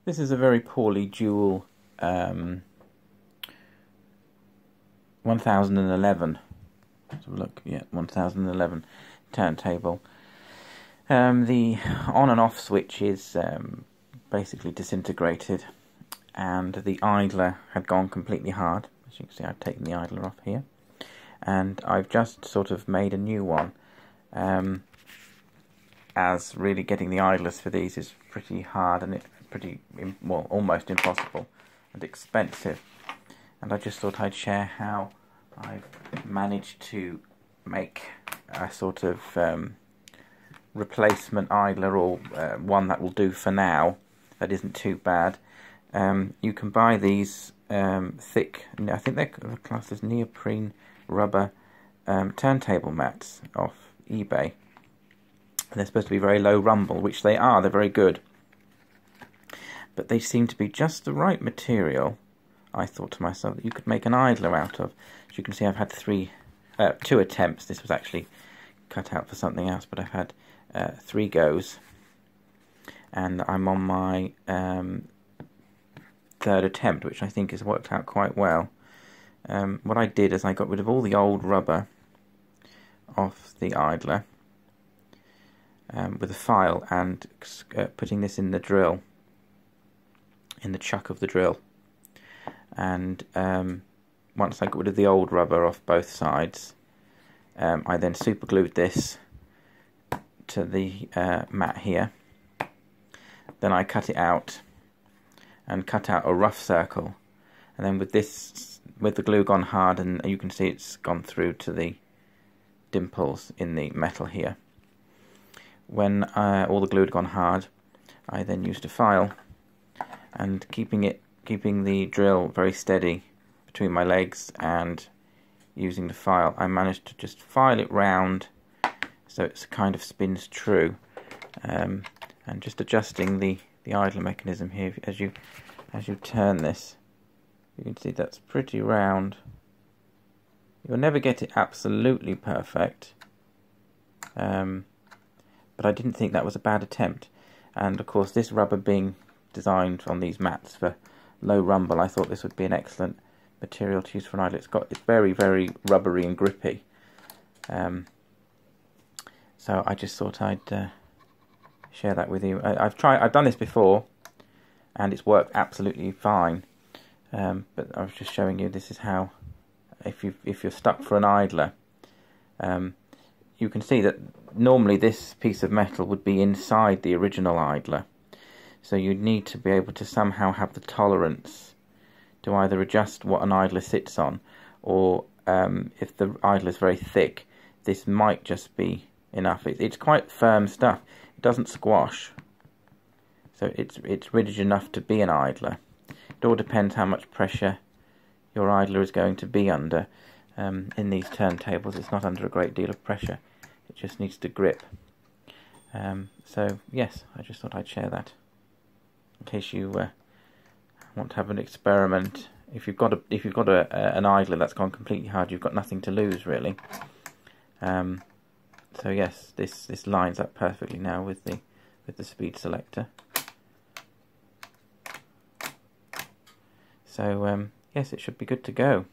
This is a very poorly dual 1011. Let's have a look. Yeah, 1011 turntable. The on and off switch is basically disintegrated, and the idler had gone completely hard. As you can see, I've taken the idler off here, and I've just sort of made a new one. As really getting the idlers for these is pretty hard, and it's pretty, well, almost impossible and expensive. And I just thought I'd share how I've managed to make a sort of replacement idler, or one that will do for now, that isn't too bad. You can buy these thick, I think they're classed as neoprene rubber turntable mats off eBay. They're supposed to be very low rumble, which they are. They're very good, but they seem to be just the right material. I thought to myself that you could make an idler out of. As you can see, I've had two attempts. This was actually cut out for something else, but I've had 3 goes, and I'm on my 3rd attempt, which I think has worked out quite well. What I did is I got rid of all the old rubber off the idler with a file, and putting this in the drill, in the chuck of the drill. And once I got rid of the old rubber off both sides, I then super glued this to the mat here. Then I cut it out and cut out a rough circle, and then with the glue gone hard, and you can see it's gone through to the dimples in the metal here. When all the glue had gone hard, I then used a file, and keeping the drill very steady between my legs and using the file, I managed to just file it round so it kind of spins true, and just adjusting the idler mechanism here. As you turn this, you can see that's pretty round. You'll never get it absolutely perfect, but I didn't think that was a bad attempt. And of course, this rubber being designed on these mats for low rumble, I thought this would be an excellent material to use for an idler. It's very, very rubbery and grippy. So I just thought I'd share that with you. I've done this before, and it's worked absolutely fine. But I was just showing you, this is how, if you're stuck for an idler, you can see that normally this piece of metal would be inside the original idler. So you'd need to be able to somehow have the tolerance to either adjust what an idler sits on, or if the idler is very thick, this might just be enough. It's quite firm stuff. It doesn't squash, so it's rigid enough to be an idler. It all depends how much pressure your idler is going to be under. In these turntables, it's not under a great deal of pressure. It just needs to grip. So yes, I just thought I'd share that in case you want to have an experiment. If you've got an idler that's gone completely hard, you've got nothing to lose really. So yes, this lines up perfectly now with the speed selector. So yes, it should be good to go.